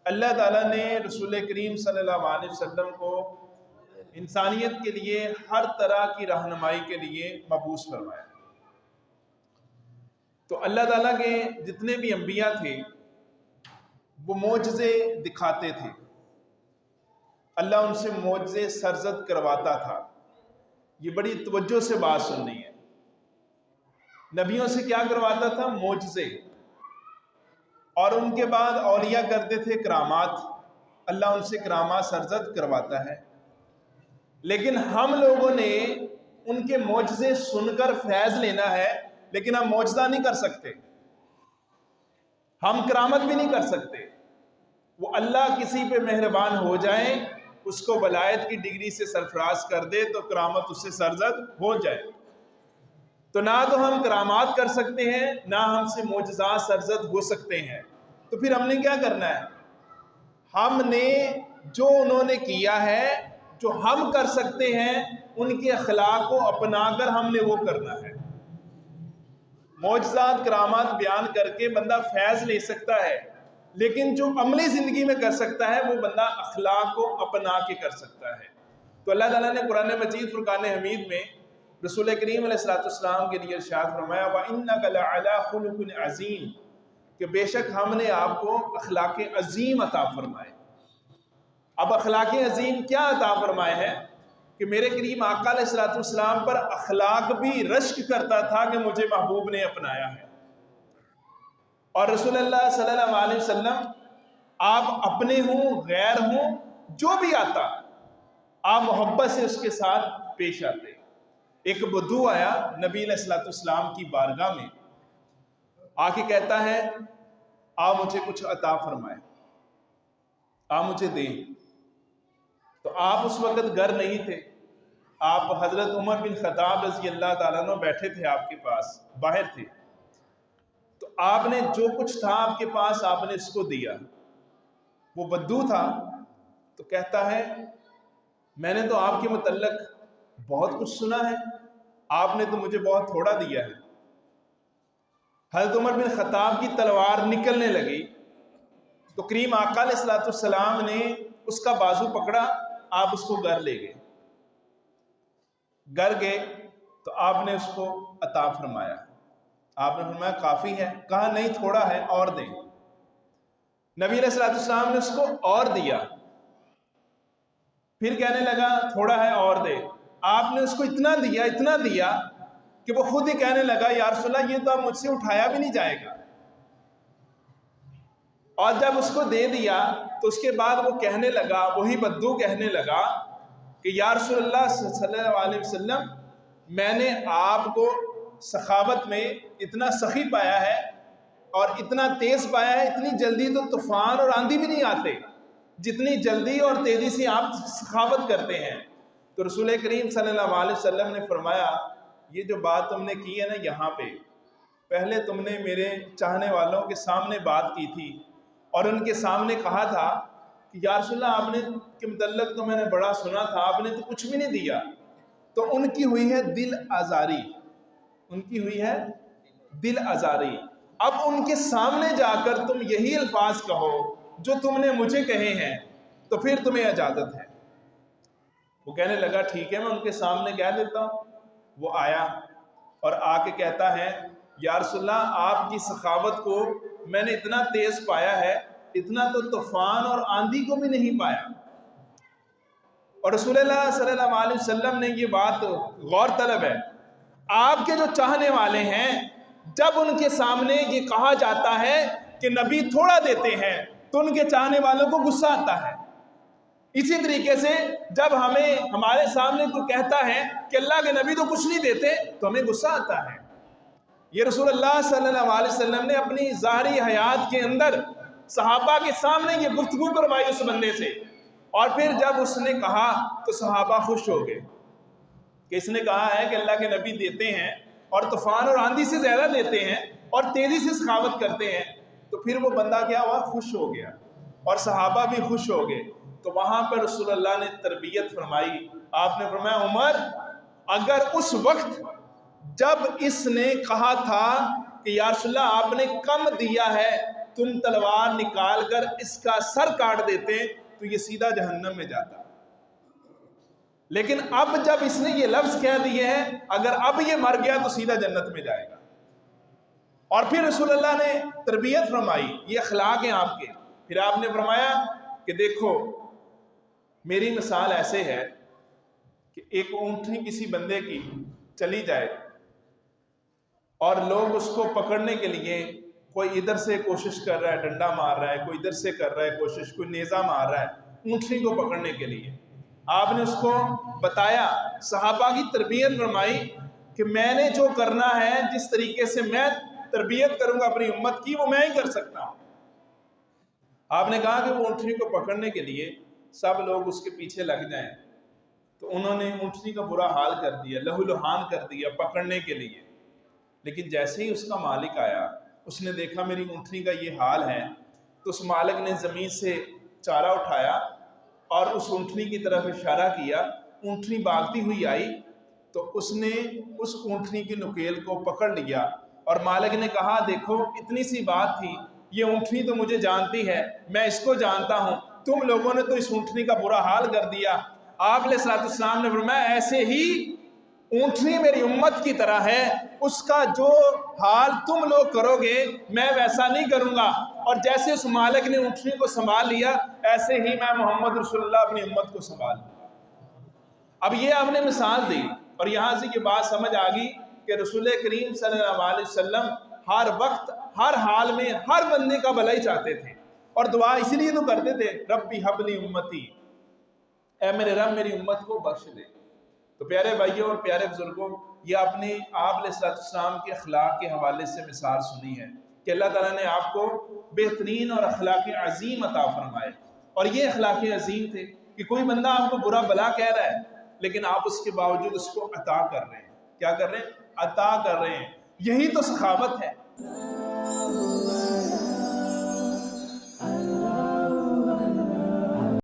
اللہ تعالیٰ نے رسول کریم صلی اللہ علیہ وسلم کو انسانیت کے لیے ہر طرح کی رہنمائی کے لیے مبعوث فرمایا۔ تو اللہ تعالیٰ کے جتنے بھی انبیاء تھے وہ معجزے دکھاتے تھے، اللہ ان سے معجزے سرزد کرواتا تھا۔ یہ بڑی توجہ سے بات سننی ہے۔ نبیوں سے کیا کرواتا تھا؟ معجزے، اور ان کے بعد اولیاء کرتے تھے کرامات، اللہ ان سے کرامات سرزد کرواتا ہے۔ لیکن ہم لوگوں نے ان کے معجزے سن کر فیض لینا ہے، لیکن ہم معجزہ نہیں کر سکتے، ہم کرامت بھی نہیں کر سکتے۔ وہ اللہ کسی پہ مہربان ہو جائے، اس کو ولایت کی ڈگری سے سرفراز کر دے تو کرامت اس سے سرزد ہو جائے۔ تو نہ تو ہم کرامات کر سکتے ہیں، نہ ہم سے معجزات سرزد ہو سکتے ہیں۔ تو پھر ہم نے کیا کرنا ہے؟ ہم نے جو انہوں نے کیا ہے، جو ہم کر سکتے ہیں، ان کے اخلاق کو اپنا کر ہم نے وہ کرنا ہے۔ معجزات کرامات بیان کر کے بندہ فیض لے سکتا ہے، لیکن جو عملی زندگی میں کر سکتا ہے وہ بندہ اخلاق کو اپنا کے کر سکتا ہے۔ تو اللہ تعالیٰ نے قرآن مجید فرقان حمید میں رسول کریم علیہ السلام کے لیے ارشاد فرمایا وَإِنَّكَ لَعَلَىٰ خُلُقٍ عَظِيمٍ، کہ بے شک ہم نے آپ کو اخلاق عظیم عطا فرمائے۔ اب اخلاق عظیم کیا عطا فرمائے ہے کہ میرے کریم آقا علیہ السلام پر اخلاق بھی رشک کرتا تھا کہ مجھے محبوب نے اپنایا ہے۔ اور رسول اللہ صلی اللہ علیہ وسلم آپ اپنے ہوں غیر ہوں جو بھی آتا آپ محبت سے اس کے ساتھ پیش آتے۔ ایک بدو آیا نبی علیہ السلام کی بارگاہ میں، آ کے کہتا ہے آپ مجھے کچھ عطا فرمائے، آپ مجھے دیں۔ تو آپ اس وقت گھر نہیں تھے، آپ حضرت عمر بن خطاب رضی اللہ تعالیٰ عنہ بیٹھے تھے آپ کے پاس، باہر تھے۔ تو آپ نے جو کچھ تھا آپ کے پاس آپ نے اس کو دیا۔ وہ بدو تھا تو کہتا ہے میں نے تو آپ کے متعلق بہت کچھ سنا ہے، آپ نے تو مجھے بہت تھوڑا دیا ہے۔ حضرت عمر بن خطاب کی تلوار نکلنے لگی تو کریم آقا علیہ السلام نے اس کا بازو پکڑا، آپ اس کو گھر لے گئے۔ گھر گئے تو آپ نے اس کو عطا فرمایا۔ آپ نے فرمایا کافی ہے؟ کہا نہیں تھوڑا ہے، اور دیں۔ نبی علیہ السلام نے اس کو اور دیا، پھر کہنے لگا تھوڑا ہے اور دے۔ آپ نے اس کو اتنا دیا کہ وہ خود ہی کہنے لگا یا رسول اللہ یہ تو اب مجھ سے اٹھایا بھی نہیں جائے گا۔ اور جب اس کو دے دیا تو اس کے بعد وہ کہنے لگا، وہی بدو کہنے لگا کہ یا رسول اللہ صلی اللہ علیہ وسلم میں نے آپ کو سخاوت میں اتنا سخی پایا ہے اور اتنا تیز پایا ہے، اتنی جلدی تو طوفان اور آندھی بھی نہیں آتے جتنی جلدی اور تیزی سے آپ سخاوت کرتے ہیں۔ تو رسول کریم صلی اللہ علیہ وسلم نے فرمایا یہ جو بات تم نے کی ہے نا، یہاں پہ پہلے تم نے میرے چاہنے والوں کے سامنے بات کی تھی اور ان کے سامنے کہا تھا کہ یا رسول اللہ آپ نے کے متعلق تو میں نے بڑا سنا تھا، آپ نے تو کچھ بھی نہیں دیا۔ تو ان کی ہوئی ہے دل آزاری، ان کی ہوئی ہے دل آزاری۔ اب ان کے سامنے جا کر تم یہی الفاظ کہو جو تم نے مجھے کہے ہیں تو پھر تمہیں اجازت ہے۔ وہ کہنے لگا ٹھیک ہے میں ان کے سامنے کہہ دیتا ہوں۔ وہ آیا اور آ کے کہتا ہے یا رسول اللہ آپ کی سخاوت کو میں نے اتنا تیز پایا ہے، اتنا تو طوفان اور آندھی کو بھی نہیں پایا۔ اور رسول اللہ صلی اللہ علیہ وسلم نے یہ بات غور طلب ہے، آپ کے جو چاہنے والے ہیں جب ان کے سامنے یہ کہا جاتا ہے کہ نبی تھوڑا دیتے ہیں تو ان کے چاہنے والوں کو غصہ آتا ہے۔ اسی طریقے سے جب ہمیں ہمارے سامنے کوئی کہتا ہے کہ اللہ کے نبی تو کچھ نہیں دیتے تو ہمیں غصہ آتا ہے۔ یہ رسول اللہ صلی اللہ علیہ وسلم نے اپنی ظاہری حیات کے اندر صحابہ کے سامنے یہ گفتگو کروائی اس بندے سے، اور پھر جب اس نے کہا تو صحابہ خوش ہو گئے کہ اس نے کہا ہے کہ اللہ کے نبی دیتے ہیں اور طوفان اور آندھی سے زیادہ دیتے ہیں اور تیزی سے سخاوت کرتے ہیں۔ تو پھر وہ بندہ کیا ہوا؟ خوش ہو گیا اور صحابہ بھی خوش ہو گئے۔ تو وہاں پر رسول اللہ نے تربیت فرمائی، آپ نے فرمایا عمر اگر اس وقت جب اس نے کہا تھا کہ یا رسول اللہ آپ نے کم دیا ہے تم تلوار نکال کر اس کا سر کاٹ دیتے تو یہ سیدھا جہنم میں جاتا. لیکن اب جب اس نے یہ لفظ کہہ دیے ہیں اگر اب یہ مر گیا تو سیدھا جنت میں جائے گا. اور پھر رسول اللہ نے تربیت فرمائی, یہ اخلاق ہیں آپ کے. پھر آپ نے فرمایا کہ دیکھو میری مثال ایسے ہے کہ ایک اونٹنی کسی بندے کی چلی جائے اور لوگ اس کو پکڑنے کے لیے کوئی ادھر سے کوشش کر رہا ہے, ڈنڈا مار رہا ہے, کوئی ادھر سے کر رہا ہے کوشش, کوئی نیزہ مار رہا ہے اونٹنی کو پکڑنے کے لیے. آپ نے اس کو بتایا, صحابہ کی تربیت فرمائی کہ میں نے جو کرنا ہے, جس طریقے سے میں تربیت کروں گا اپنی امت کی, وہ میں ہی کر سکتا ہوں. آپ نے کہا کہ وہ اونٹنی کو پکڑنے کے لیے سب لوگ اس کے پیچھے لگ جائیں, تو انہوں نے اونٹنی کا برا حال کر دیا, لہو لہان کر دیا پکڑنے کے لیے. لیکن جیسے ہی اس کا مالک آیا, اس نے دیکھا میری اونٹنی کا یہ حال ہے, تو اس مالک نے زمین سے چارہ اٹھایا اور اس اونٹنی کی طرف اشارہ کیا. اونٹنی بھاگتی ہوئی آئی تو اس نے اس اونٹنی کی نکیل کو پکڑ لیا اور مالک نے کہا دیکھو اتنی سی بات تھی, یہ اونٹنی تو مجھے جانتی ہے, میں اس کو جانتا ہوں, تم لوگوں نے تو اس اونٹنی کا برا حال کر دیا. آپ علیہ السلام نے فرمایا ایسے ہی اونٹنی میری امت کی طرح ہے, اس کا جو حال تم لوگ کرو گے میں ویسا نہیں کروں گا. اور جیسے اس مالک نے اونٹنی کو سنبھال لیا ایسے ہی میں محمد رسول اللہ اپنی امت کو سنبھال لوں. اب یہ آپ نے مثال دی اور یہاں سے یہ بات سمجھ آ گئی کہ رسول کریم صلی اللہ علیہ وسلم ہر وقت ہر حال میں ہر بندے کا بھلا ہی چاہتے تھے, اور دعا اسی لیے تو کرتے تھے ربی حب لی امتی, اے میرے رب میری امت کو بخش دے. تو پیارے بھائیوں اور پیارے بزرگوں, یہ اپنے آپ علیہ السلام کے اخلاق کے حوالے سے مثال سنی ہے کہ اللہ تعالیٰ نے آپ کو بہترین اور اخلاق عظیم عطا فرمائے. اور یہ اخلاق عظیم تھے کہ کوئی بندہ آپ کو برا بلا کہہ رہا ہے لیکن آپ اس کے باوجود اس کو عطا کر رہے ہیں. کیا کر رہے ہیں؟ عطا کر رہے ہیں. یہی تو سخاوت ہے.